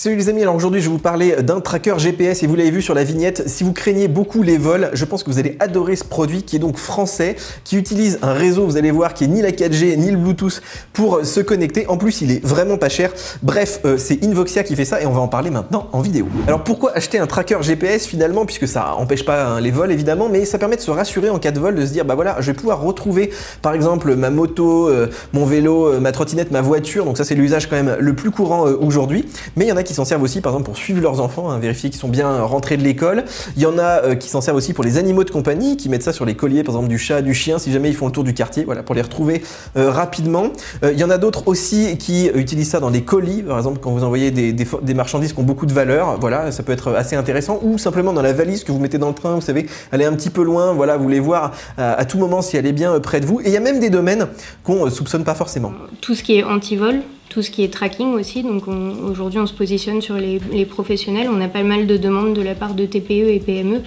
Salut les amis, alors aujourd'hui je vais vous parler d'un tracker GPS et vous l'avez vu sur la vignette, si vous craignez beaucoup les vols, je pense que vous allez adorer ce produit qui est donc français, qui utilise un réseau, vous allez voir, qui est ni la 4G ni le Bluetooth pour se connecter. En plus il est vraiment pas cher. Bref, c'est Invoxia qui fait ça et on va en parler maintenant en vidéo. Alors pourquoi acheter un tracker GPS finalement, puisque ça empêche pas les vols évidemment, mais ça permet de se rassurer en cas de vol, de se dire bah voilà, je vais pouvoir retrouver par exemple ma moto, mon vélo, ma trottinette, ma voiture, donc ça c'est l'usage quand même le plus courant aujourd'hui. Mais il y en a qui s'en servent aussi par exemple pour suivre leurs enfants, vérifier qu'ils sont bien rentrés de l'école. Il y en a qui s'en servent aussi pour les animaux de compagnie, qui mettent ça sur les colliers par exemple du chat, du chien, si jamais ils font le tour du quartier, voilà, pour les retrouver rapidement. Il y en a d'autres aussi qui utilisent ça dans les colis, par exemple quand vous envoyez des marchandises qui ont beaucoup de valeur, voilà, ça peut être assez intéressant, ou simplement dans la valise que vous mettez dans le train, vous savez, aller un petit peu loin, voilà, vous voulez voir à tout moment si elle est bien près de vous. Et il y a même des domaines qu'on soupçonne pas forcément. Tout ce qui est anti-vol, tout ce qui est tracking aussi, donc aujourd'hui on se positionne sur les professionnels, on a pas mal de demandes de la part de TPE et PME,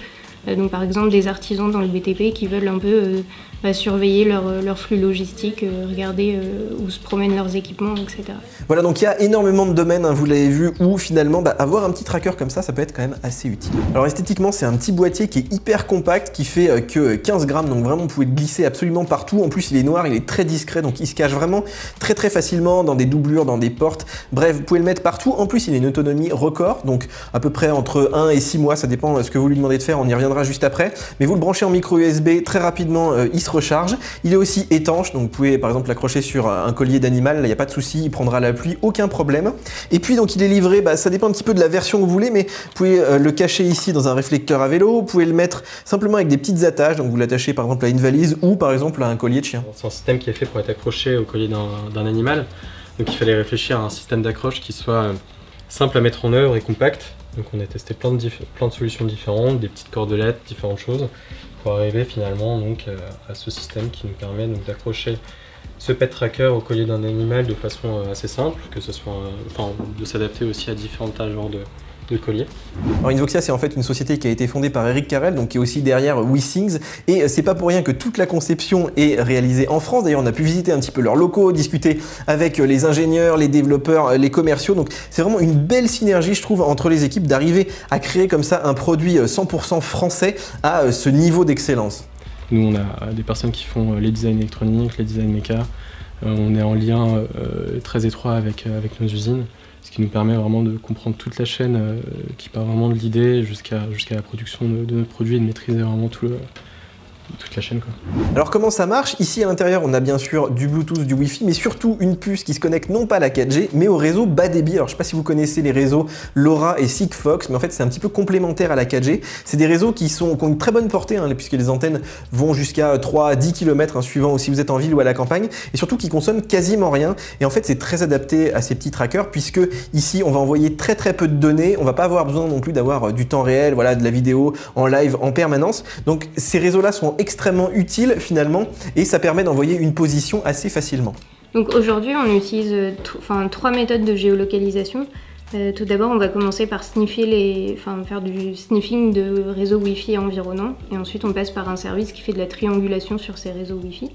donc par exemple des artisans dans le BTP qui veulent un peu surveiller leur flux logistique, regarder où se promènent leurs équipements, etc. Voilà, donc il y a énormément de domaines, vous l'avez vu, où finalement avoir un petit tracker comme ça peut être quand même assez utile. Alors esthétiquement, c'est un petit boîtier qui est hyper compact, qui fait que 15 grammes, donc vraiment vous pouvez le glisser absolument partout. En plus il est noir, il est très discret, donc il se cache vraiment très facilement dans des doublures, dans des portes. Bref, vous pouvez le mettre partout. En plus il a une autonomie record, donc à peu près entre 1 et 6 mois, ça dépend de ce que vous lui demandez de faire, on y reviendra juste après. Mais vous le branchez en micro USB, très rapidement il se recharge. Il est aussi étanche, donc vous pouvez par exemple l'accrocher sur un collier d'animal, là il n'y a pas de souci, il prendra la pluie, aucun problème. Et puis donc il est livré, ça dépend un petit peu de la version que vous voulez, mais vous pouvez le cacher ici dans un réflecteur à vélo, vous pouvez le mettre simplement avec des petites attaches, donc vous l'attachez par exemple à une valise ou par exemple à un collier de chien. C'est un système qui est fait pour être accroché au collier d'un animal, donc il fallait réfléchir à un système d'accroche qui soit simple à mettre en œuvre et compact. Donc on a testé plein de solutions différentes, des petites cordelettes, différentes choses, pour arriver finalement donc à ce système qui nous permet d'accrocher ce pet tracker au collier d'un animal de façon assez simple, que ce soit, de s'adapter aussi à différents genres de colliers. Alors Invoxia, c'est en fait une société qui a été fondée par Eric Carrel, donc qui est aussi derrière WeThings, et c'est pas pour rien que toute la conception est réalisée en France. D'ailleurs on a pu visiter un petit peu leurs locaux, discuter avec les ingénieurs, les développeurs, les commerciaux, donc c'est vraiment une belle synergie je trouve entre les équipes d'arriver à créer comme ça un produit 100% français à ce niveau d'excellence. Nous on a des personnes qui font les designs électroniques, les designs méca, on est en lien très étroit avec nos usines, ce qui nous permet vraiment de comprendre toute la chaîne qui part vraiment de l'idée jusqu'à la production de notre produit et de maîtriser vraiment toute la chaîne, quoi. Alors comment ça marche? Ici à l'intérieur on a bien sûr du Bluetooth, du Wi-Fi, mais surtout une puce qui se connecte non pas à la 4G mais au réseau bas débit. Alors je ne sais pas si vous connaissez les réseaux LoRa et Sigfox, mais en fait c'est un petit peu complémentaire à la 4G. C'est des réseaux qui ont une très bonne portée, puisque les antennes vont jusqu'à 3 à 10 km suivant si vous êtes en ville ou à la campagne, et surtout qui consomment quasiment rien. Et en fait c'est très adapté à ces petits trackers, puisque ici on va envoyer très peu de données, on va pas avoir besoin non plus d'avoir du temps réel, voilà, de la vidéo en live en permanence. Donc ces réseaux là sont extrêmement utiles finalement, et ça permet d'envoyer une position assez facilement. Donc aujourd'hui on utilise 3 méthodes de géolocalisation. Tout d'abord on va commencer par sniffer faire du sniffing de réseaux Wi-Fi environnants, et ensuite on passe par un service qui fait de la triangulation sur ces réseaux Wi-Fi.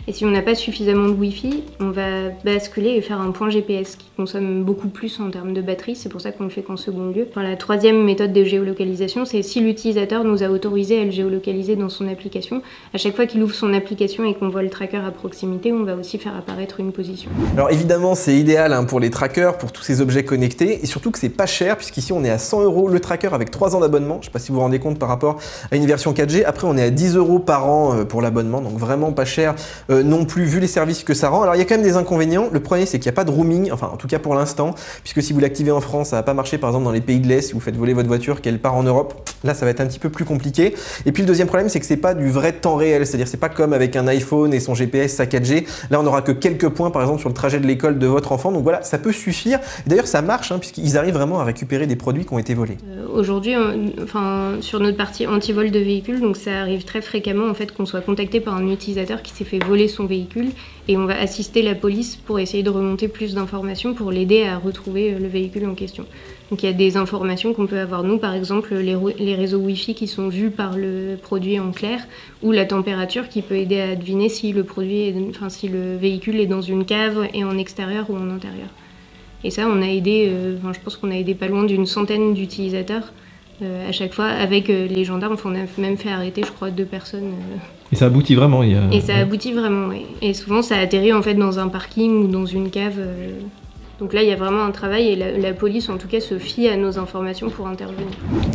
Et si on n'a pas suffisamment de Wi-Fi, on va basculer et faire un point GPS qui consomme beaucoup plus en termes de batterie, c'est pour ça qu'on le fait qu'en second lieu. La troisième méthode de géolocalisation, c'est si l'utilisateur nous a autorisé à le géolocaliser dans son application. À chaque fois qu'il ouvre son application et qu'on voit le tracker à proximité, on va aussi faire apparaître une position. Alors évidemment c'est idéal pour les trackers, pour tous ces objets connectés, et surtout que c'est pas cher, puisqu'ici on est à 100 € le tracker avec 3 ans d'abonnement. Je sais pas si vous vous rendez compte par rapport à une version 4G. Après on est à 10 € par an pour l'abonnement, donc vraiment pas cher non plus vu les services que ça rend. Alors il y a quand même des inconvénients. Le premier c'est qu'il n'y a pas de roaming, enfin en tout cas pour l'instant, puisque si vous l'activez en France, ça va pas marcher par exemple dans les pays de l'Est, si vous faites voler votre voiture qu'elle part en Europe, là ça va être un petit peu plus compliqué. Et puis le deuxième problème c'est que c'est pas du vrai temps réel, c'est-à-dire c'est pas comme avec un iPhone et son GPS, sa 4G, là on aura que quelques points par exemple sur le trajet de l'école de votre enfant, donc voilà, ça peut suffire. D'ailleurs ça marche, puisqu'ils arrivent vraiment à récupérer des produits qui ont été volés. Aujourd'hui, sur notre partie anti-vol de véhicule, donc ça arrive très fréquemment en fait qu'on soit contacté par un utilisateur qui s'est fait voler son véhicule, et on va assister la police pour essayer de remonter plus d'informations pour l'aider à retrouver le véhicule en question. Donc il y a des informations qu'on peut avoir nous, par exemple les réseaux Wi-Fi qui sont vus par le produit en clair, ou la température qui peut aider à deviner si le véhicule est dans une cave et en extérieur ou en intérieur. Et ça, on a aidé, je pense qu'on a aidé pas loin d'une centaine d'utilisateurs à chaque fois avec les gendarmes. Enfin, on a même fait arrêter, je crois, 2 personnes. Et ça aboutit vraiment. Et ça aboutit vraiment, oui. Et souvent, ça atterrit en fait dans un parking ou dans une cave. Donc là, il y a vraiment un travail et la police, en tout cas, se fie à nos informations pour intervenir.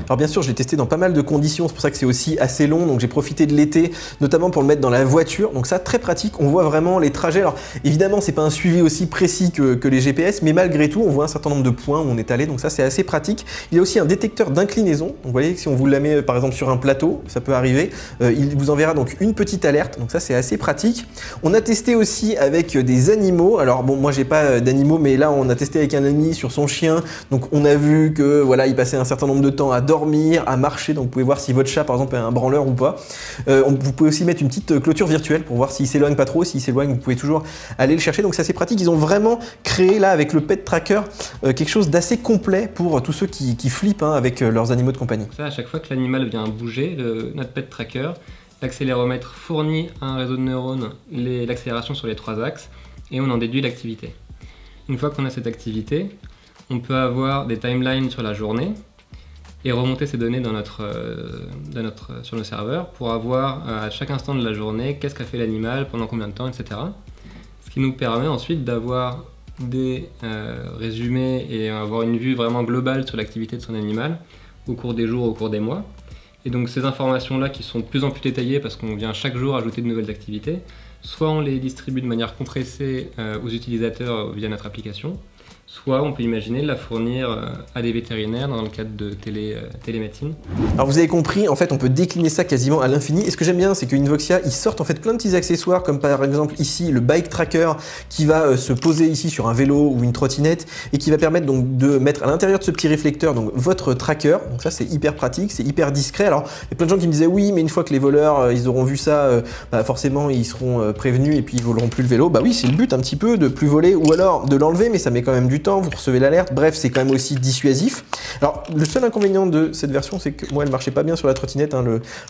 Alors bien sûr, je l'ai testé dans pas mal de conditions, c'est pour ça que c'est aussi assez long, donc j'ai profité de l'été, notamment pour le mettre dans la voiture, donc ça, très pratique, on voit vraiment les trajets. Alors évidemment, c'est pas un suivi aussi précis que les GPS, mais malgré tout, on voit un certain nombre de points où on est allé, donc ça, c'est assez pratique. Il y a aussi un détecteur d'inclinaison, donc vous voyez, si on vous la met par exemple sur un plateau, ça peut arriver, il vous enverra donc une petite alerte, donc ça, c'est assez pratique. On a testé aussi avec des animaux, alors bon, moi, j'ai pas d'animaux, mais là, on a testé avec un ami sur son chien, donc on a vu que voilà, il passait un certain nombre de temps à dormir, à marcher, donc vous pouvez voir si votre chat par exemple est un branleur ou pas. Vous pouvez aussi mettre une petite clôture virtuelle pour voir s'il s'éloigne pas trop, s'il s'éloigne vous pouvez toujours aller le chercher, donc c'est assez pratique. Ils ont vraiment créé là avec le Pet Tracker quelque chose d'assez complet pour tous ceux qui flippent avec leurs animaux de compagnie. Ça, à chaque fois que l'animal vient bouger, notre Pet Tracker, l'accéléromètre fournit un réseau de neurones l'accélération sur les 3 axes et on en déduit l'activité. Une fois qu'on a cette activité, on peut avoir des timelines sur la journée et remonter ces données sur nos serveurs pour avoir à chaque instant de la journée qu'est-ce qu'a fait l'animal, pendant combien de temps, etc. Ce qui nous permet ensuite d'avoir des résumés et avoir une vue vraiment globale sur l'activité de son animal au cours des jours, au cours des mois. Et donc ces informations-là qui sont de plus en plus détaillées parce qu'on vient chaque jour ajouter de nouvelles activités, soit on les distribue de manière compressée aux utilisateurs via notre application, soit on peut imaginer la fournir à des vétérinaires dans le cadre de télémédecine. Alors vous avez compris, en fait on peut décliner ça quasiment à l'infini, et ce que j'aime bien c'est que Invoxia, ils sortent en fait plein de petits accessoires comme par exemple ici le Bike Tracker qui va se poser ici sur un vélo ou une trottinette et qui va permettre donc de mettre à l'intérieur de ce petit réflecteur donc votre tracker, donc ça c'est hyper pratique, c'est hyper discret. Alors il y a plein de gens qui me disaient oui mais une fois que les voleurs ils auront vu ça, forcément ils seront prévenus et puis ils voleront plus le vélo. Bah oui c'est le but un petit peu de plus voler ou alors de l'enlever, mais ça met quand même du temps, vous recevez l'alerte, bref c'est quand même aussi dissuasif. Alors le seul inconvénient de cette version c'est que moi elle marchait pas bien sur la trottinette,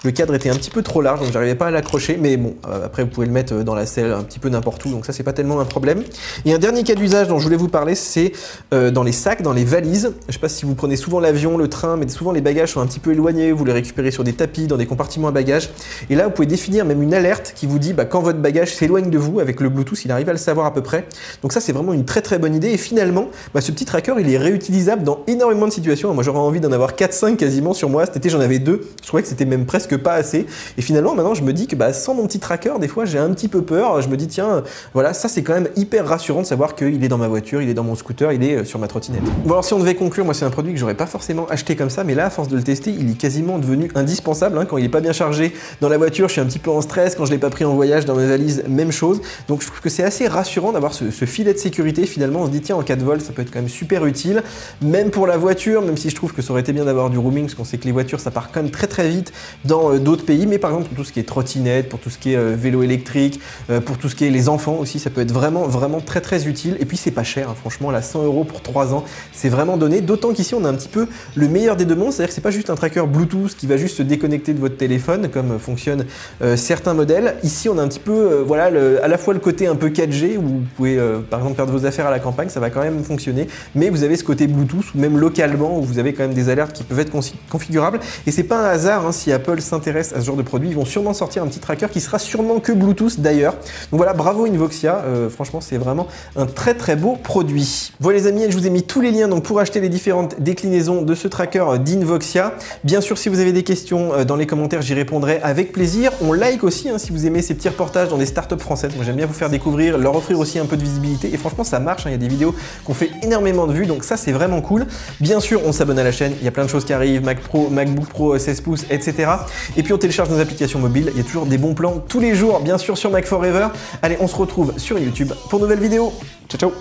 le cadre était un petit peu trop large donc j'arrivais pas à l'accrocher, mais bon après vous pouvez le mettre dans la selle un petit peu n'importe où, donc ça c'est pas tellement un problème. Et un dernier cas d'usage dont je voulais vous parler c'est dans les sacs, dans les valises. Je sais pas si vous prenez souvent l'avion, le train, mais souvent les bagages sont un petit peu éloignés, vous les récupérez sur des tapis, dans des compartiments à bagages, et là vous pouvez définir même une alerte qui vous dit quand votre bagage s'éloigne de vous, avec le Bluetooth il arrive à le savoir à peu près, donc ça c'est vraiment une très très bonne idée. Et finalement ce petit tracker il est réutilisable dans énormément de situations. Moi j'aurais envie d'en avoir 4-5 quasiment sur moi, cet été j'en avais 2, je trouvais que c'était même presque pas assez, et finalement maintenant je me dis que sans mon petit tracker des fois j'ai un petit peu peur, je me dis tiens voilà, ça c'est quand même hyper rassurant de savoir qu'il est dans ma voiture, il est dans mon scooter, il est sur ma trottinette. Bon alors si on devait conclure, moi c'est un produit que j'aurais pas forcément acheté comme ça, mais là à force de le tester il est quasiment devenu indispensable, quand il est pas bien chargé dans la voiture je suis un petit peu en stress, quand je l'ai pas pris en voyage dans mes valises même chose, donc je trouve que c'est assez rassurant d'avoir ce filet de sécurité. Finalement on se dit tiens en cas de vol ça peut être quand même super utile, même pour la voiture, même si je trouve que ça aurait été bien d'avoir du roaming parce qu'on sait que les voitures ça part quand même très très vite dans d'autres pays, mais par exemple pour tout ce qui est trottinette, pour tout ce qui est vélo électrique, pour tout ce qui est les enfants aussi, ça peut être vraiment très très utile. Et puis c'est pas cher, franchement là 100 € pour 3 ans c'est vraiment donné, d'autant qu'ici on a un petit peu le meilleur des deux mondes, c'est-à-dire que c'est pas juste un tracker Bluetooth qui va juste se déconnecter de votre téléphone comme fonctionnent certains modèles. Ici on a un petit peu à la fois le côté un peu 4G où vous pouvez par exemple perdre vos affaires à la campagne, ça va quand même fonctionner, mais vous avez ce côté Bluetooth ou même localement où vous avez quand même des alertes qui peuvent être configurables. Et c'est pas un hasard si Apple s'intéresse à ce genre de produit, ils vont sûrement sortir un petit tracker qui sera sûrement que Bluetooth d'ailleurs. Donc voilà, bravo Invoxia, franchement c'est vraiment un très très beau produit. Voilà les amis, je vous ai mis tous les liens donc pour acheter les différentes déclinaisons de ce tracker d'Invoxia. Bien sûr si vous avez des questions dans les commentaires j'y répondrai avec plaisir. On like aussi si vous aimez ces petits reportages dans des startups françaises, moi j'aime bien vous faire découvrir, leur offrir aussi un peu de visibilité, et franchement ça marche, il y a des vidéos qu'on fait énormément de vues, donc ça c'est vraiment cool. Bien sûr on s'abonne à la chaîne, il y a plein de choses qui arrivent, Mac Pro, MacBook Pro 16 pouces, etc. Et puis on télécharge nos applications mobiles, il y a toujours des bons plans tous les jours, bien sûr sur Mac Forever. Allez, on se retrouve sur YouTube pour de nouvelles vidéos. Ciao ciao.